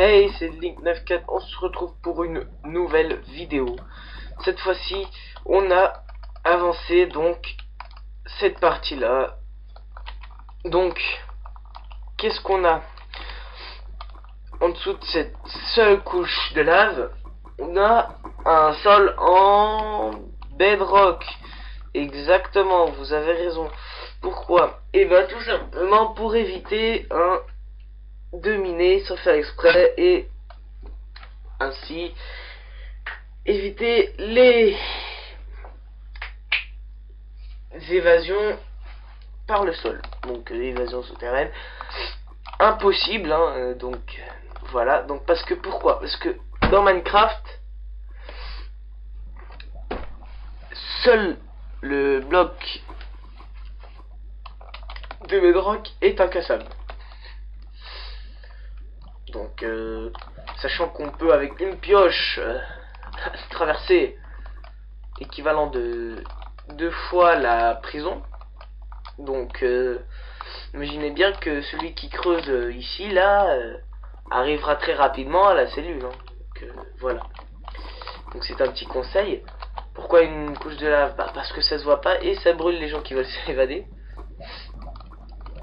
Hey, c'est Link94, on se retrouve pour une nouvelle vidéo. Cette fois-ci, on a avancé donc cette partie-là. Donc, qu'est-ce qu'on a en dessous de cette seule couche de lave? On a un sol en bedrock. Exactement, vous avez raison. Pourquoi? Et ben tout simplement pour éviter de miner sans faire exprès et ainsi éviter les évasions par le sol. Donc évasion souterraine impossible hein, donc voilà. Donc parce que pourquoi? Parce que dans Minecraft seul le bloc de bedrock est incassable. Donc sachant qu'on peut avec une pioche traverser équivalent de 2 fois la prison. Donc imaginez bien que celui qui creuse ici là arrivera très rapidement à la cellule hein. Donc voilà. Donc c'est un petit conseil. Pourquoi une couche de lave? Parce que ça se voit pas et ça brûle les gens qui veulent s'évader.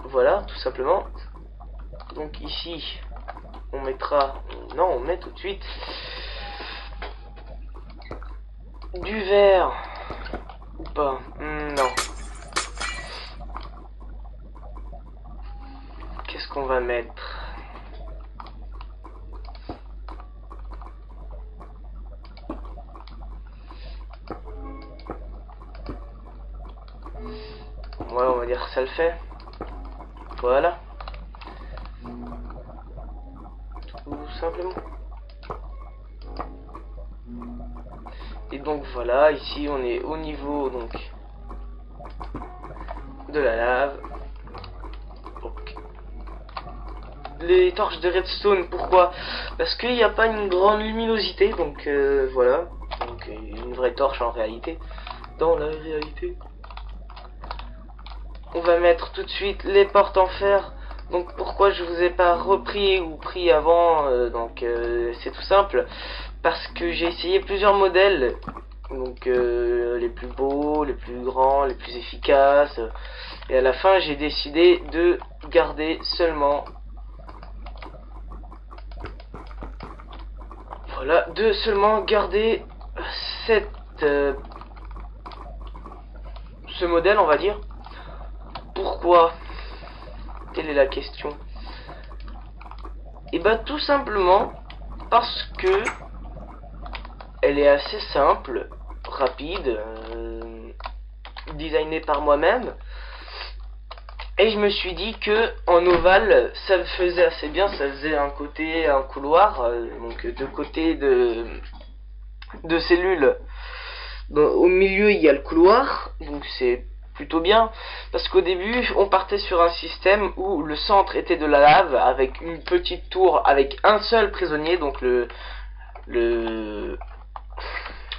Voilà, tout simplement. Donc ici on mettra, non on met tout de suite du verre ou pas, non. Qu'est-ce qu'on va mettre? Ouais, on va dire que ça le fait. Voilà. Tout simplement. Et donc voilà, ici on est au niveau donc de la lave. Donc, les torches de redstone, pourquoi? Parce qu'il n'y a pas une grande luminosité, donc voilà. Donc une vraie torche en réalité. Dans la réalité. On va mettre tout de suite les portes en fer. Donc pourquoi je vous ai pas repris ou pris avant c'est tout simple. Parce que j'ai essayé plusieurs modèles. Donc les plus beaux, les plus grands, les plus efficaces. Et à la fin j'ai décidé de garder seulement... Voilà, de seulement garder cette... ce modèle on va dire. Pourquoi? Quelle est la question? Et bah tout simplement parce que elle est assez simple, rapide, designée par moi-même. Et je me suis dit que en ovale ça me faisait assez bien, ça faisait un côté, un couloir, donc deux côtés de cellules. Au milieu il y a le couloir, donc c'est plutôt bien, parce qu'au début on partait sur un système où le centre était de la lave avec une petite tour avec un seul prisonnier, donc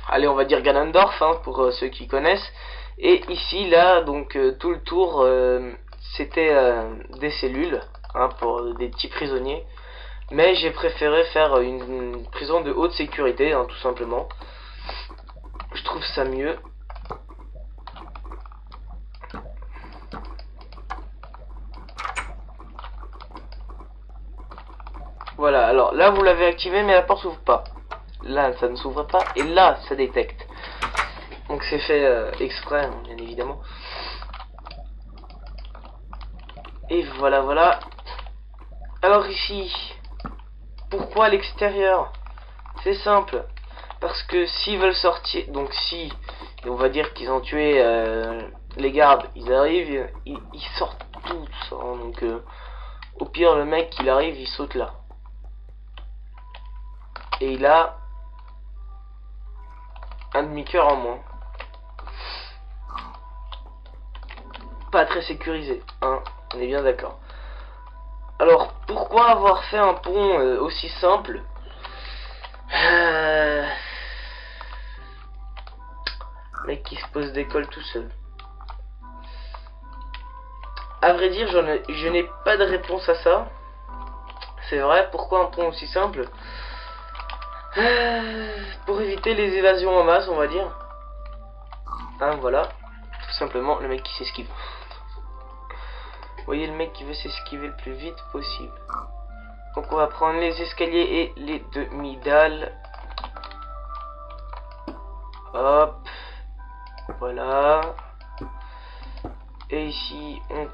allez on va dire Ganondorf hein, pour ceux qui connaissent. Et ici là donc tout le tour c'était des cellules hein, pour des petits prisonniers, mais j'ai préféré faire une prison de haute sécurité hein, tout simplement. Je trouve ça mieux. Voilà, alors là vous l'avez activé mais la porte s'ouvre pas. Là ça ne s'ouvre pas et là ça détecte. Donc c'est fait exprès hein, bien évidemment. Et voilà voilà. Alors ici, pourquoi à l'extérieur? C'est simple. Parce que s'ils veulent sortir, donc si on va dire qu'ils ont tué les gardes, ils arrivent, ils sortent tous hein, donc au pire le mec il arrive, il saute là. Et il a un demi-cœur en moins. Pas très sécurisé, hein, on est bien d'accord. Alors pourquoi avoir fait un pont aussi simple? Mec qui se pose des cols tout seul. À vrai dire, je n'ai pas de réponse à ça. c'est vrai. Pourquoi un pont aussi simple? Pour éviter les évasions en masse, on va dire. Hein, voilà. Tout simplement, le mec qui s'esquive. Vous voyez le mec qui veut s'esquiver le plus vite possible. Donc on va prendre les escaliers et les demi-dalles. Hop. Voilà. Et ici, on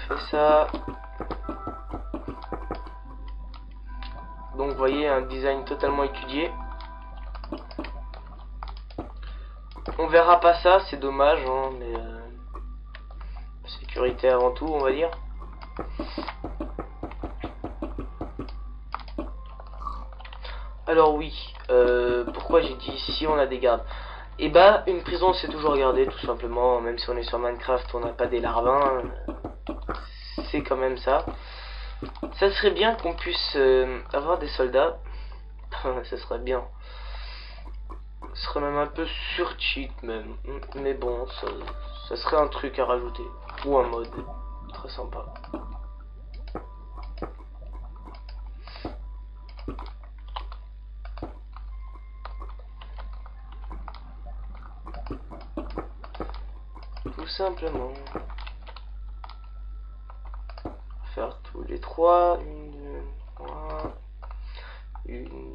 fait ça. Donc vous voyez, un design totalement étudié. On verra pas ça, c'est dommage, hein, mais sécurité avant tout, on va dire. Alors oui, pourquoi j'ai dit ici on a des gardes? Et bah, une prison c'est toujours gardée, tout simplement. Même si on est sur Minecraft, on n'a pas des larbins. C'est quand même ça. Ça serait bien qu'on puisse avoir des soldats. Ça serait bien. Ce serait même un peu sur cheat même. Mais bon, ça serait un truc à rajouter. Ou un mode. Très sympa. Tout simplement. Faire tous les trois. 1,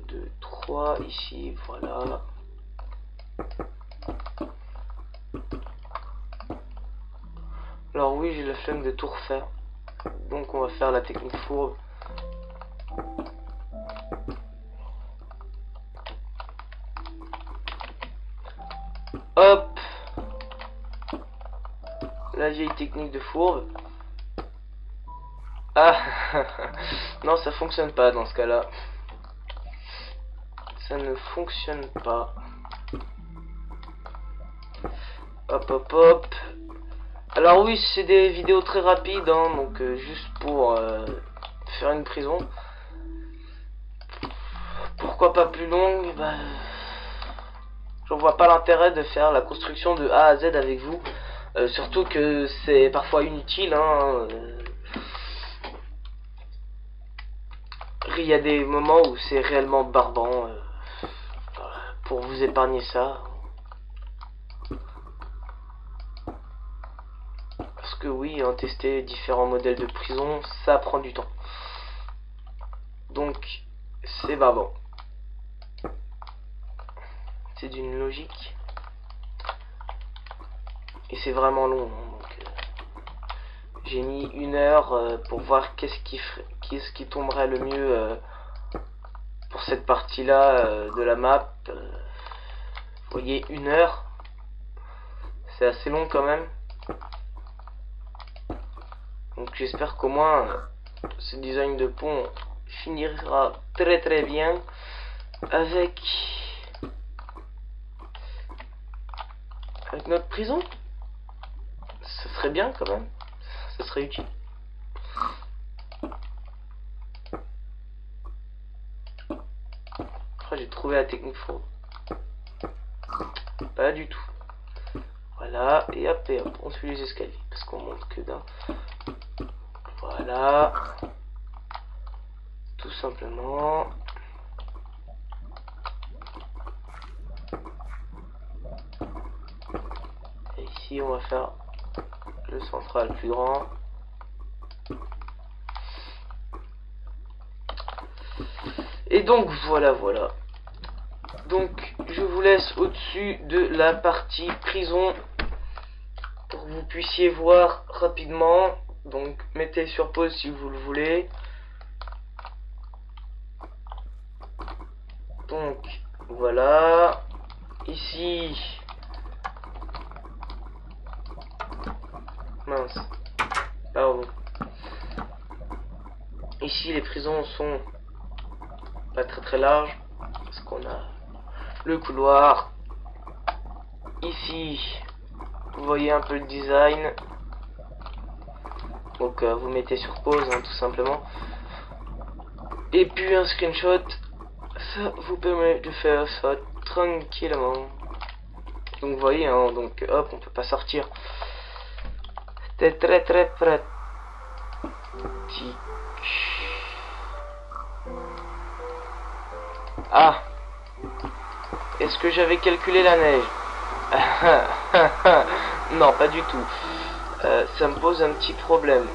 2, 3. Ici, voilà. Alors oui, j'ai la flemme de tout refaire. Donc on va faire la technique fourbe. Hop. La vieille technique de fourbe. Ah. Non, ça fonctionne pas dans ce cas-là. Ça ne fonctionne pas. Hop hop hop. Alors oui, c'est des vidéos très rapides, hein, donc juste pour faire une prison. Pourquoi pas plus longue? Bah, j'en vois pas l'intérêt de faire la construction de A à Z avec vous. Surtout que c'est parfois inutile. Hein, il y a des moments où c'est réellement barbant. Pour vous épargner ça. Parce que oui, hein, tester différents modèles de prison, ça prend du temps. Donc, c'est barbant. C'est d'une logique. Et c'est vraiment long. Hein, donc, j'ai mis 1 heure pour voir qu'est-ce qui tomberait le mieux pour cette partie-là de la map. Vous voyez, 1 heure. C'est assez long quand même. Donc j'espère qu'au moins ce design de pont finira très très bien avec notre prison. Ce serait bien quand même. Ce serait utile. Oh, j'ai trouvé la technique fourbe. Pas du tout. Voilà, et hop, on suit les escaliers, parce qu'on monte que d'un. Voilà. Tout simplement. Et ici, on va faire le central plus grand. Et donc, voilà. Donc, je vous laisse au-dessus de la partie prison pour que vous puissiez voir rapidement. Donc, mettez sur pause si vous le voulez. Donc, voilà. Ici. Mince. Pardon. Ici, les prisons sont pas très larges. Parce qu'on a le couloir. Ici, vous voyez un peu le design. Donc vous mettez sur pause, hein, tout simplement. Et puis un screenshot, ça vous permet de faire ça tranquillement. Donc vous voyez, hein, donc hop, on peut pas sortir. C'était très pratique. Ah, est-ce que j'avais calculé la neige? Non, pas du tout. Ça me pose un petit problème.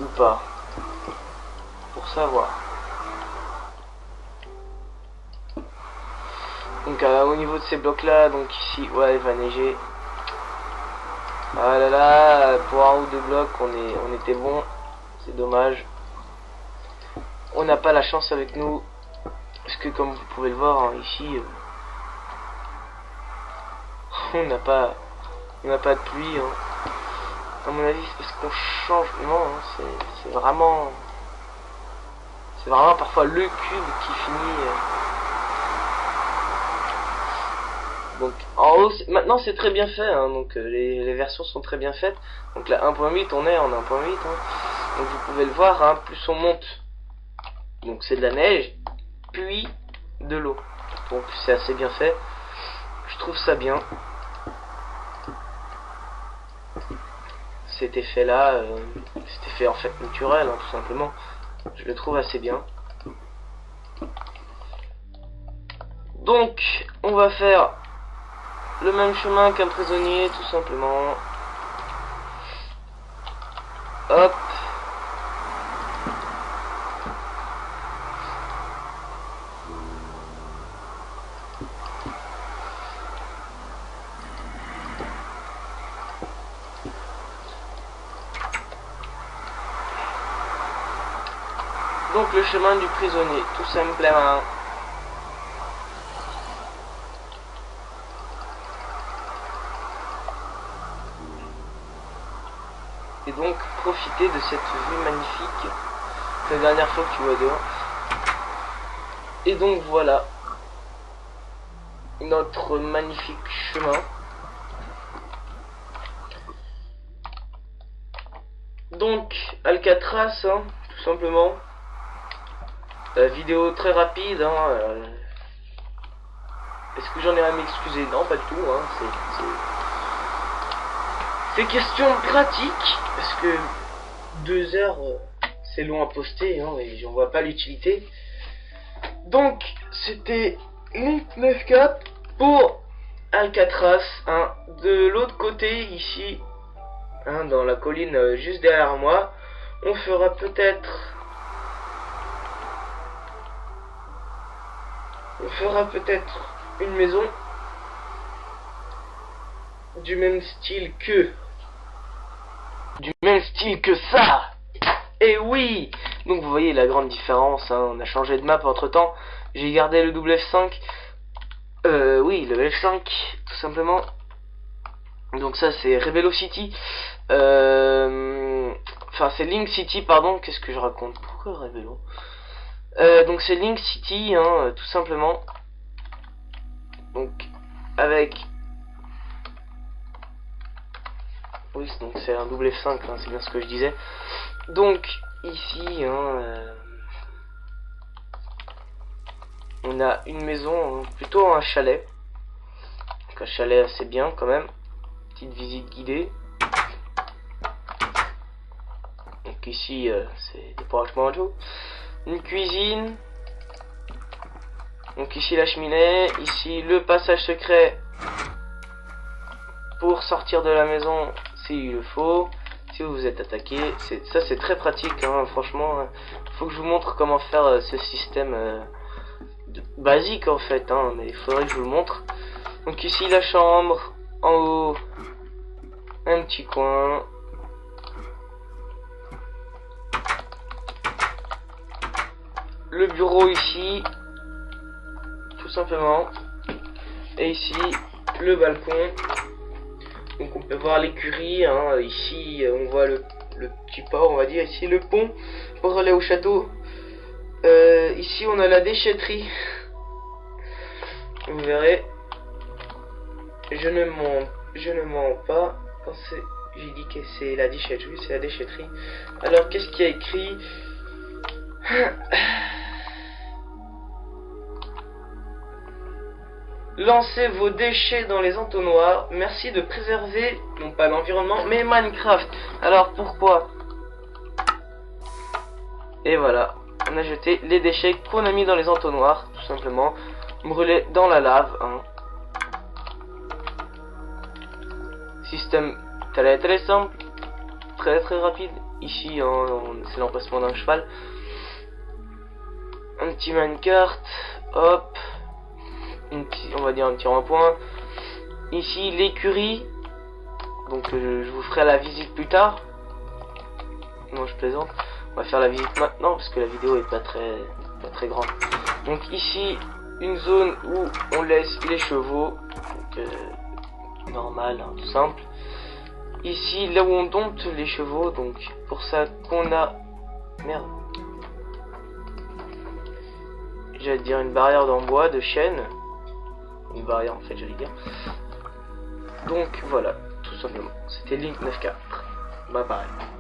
Ou pas. Pour savoir. Donc au niveau de ces blocs là, donc ici, ouais, il va neiger. Ah là là, pour un ou deux blocs, on était bon. C'est dommage. On n'a pas la chance avec nous. Parce que comme vous pouvez le voir, hein, ici, on n'a pas de pluie. Hein. À mon avis, c'est parce qu'on change. Non, hein, c'est vraiment parfois le cube qui finit. Donc en haut, maintenant c'est très bien fait, hein, donc les versions sont très bien faites. Donc là 1.8, on est en 1.8, hein. Donc vous pouvez le voir, hein, plus on monte, donc c'est de la neige, puis de l'eau. Donc c'est assez bien fait, je trouve ça bien. Cet effet là, cet effet en fait naturel, hein, tout simplement, je le trouve assez bien. Donc on va faire le même chemin qu'un prisonnier, tout simplement. Hop. Donc le chemin du prisonnier, tout simplement. Et donc profiter de cette vue magnifique. C'est la dernière fois que tu vois dehors. Et donc voilà notre magnifique chemin. Donc Alcatraz, hein, tout simplement. Vidéo très rapide. Hein, est-ce que j'en ai à m'excuser? Non, pas du tout. Hein, c'est question pratique. Parce que 2 heures, c'est long à poster. Hein, et j'en vois pas l'utilité. Donc, c'était Link 94 pour Alcatraz. Hein. De l'autre côté, ici, hein, dans la colline juste derrière moi, on fera peut-être une maison du même style que ça. Et oui. Donc vous voyez la grande différence, hein. On a changé de map entre temps. J'ai gardé le double F5. Oui, le F5 tout simplement. Donc ça c'est Rebello City. Enfin c'est Link City, pardon. Qu'est-ce que je raconte? Pourquoi Rebello? Donc c'est Link City, hein, tout simplement. Donc avec... Oui, donc c'est un double F5, hein, c'est bien ce que je disais. Donc ici, hein, on a une maison, plutôt un chalet. Donc un chalet assez bien quand même. Petite visite guidée. Donc ici, c'est des branchements et tout. Une cuisine. Donc ici la cheminée. Ici le passage secret pour sortir de la maison s'il le faut. Si vous vous êtes attaqué, ça c'est très pratique, hein, franchement. Faut que je vous montre comment faire ce système basique en fait, hein, mais il faudrait que je vous le montre. Donc ici la chambre, en haut un petit coin. Le bureau ici, tout simplement. Et ici le balcon. Donc on peut voir l'écurie, hein. Ici on voit le petit port, on va dire, ici le pont pour aller au château. Ici on a la déchetterie. Vous verrez, je ne mens pas quand j'ai dit que c'est la déchetterie, c'est la déchetterie. Alors qu'est-ce qu'il y a écrit? Lancez vos déchets dans les entonnoirs. Merci de préserver, non pas l'environnement, mais Minecraft. Alors pourquoi? Et voilà. on a jeté les déchets qu'on a mis dans les entonnoirs, tout simplement, brûlés dans la lave. Hein. Système très simple, très rapide. Ici, hein, c'est l'emplacement d'un cheval. Un petit minecart, hop, on va dire un petit rond-point. Ici, l'écurie. Donc, je vous ferai la visite plus tard. Non, je plaisante. On va faire la visite maintenant parce que la vidéo est pas très grande. Donc ici, une zone où on laisse les chevaux. Donc, normal, hein, tout simple. Ici, là où on dompte les chevaux. Donc pour ça qu'on a... Merde. J'allais dire une barrière en bois, de chêne. Une barrière en fait, j'allais dire. Donc voilà, tout simplement. C'était Link 94. Bye bye.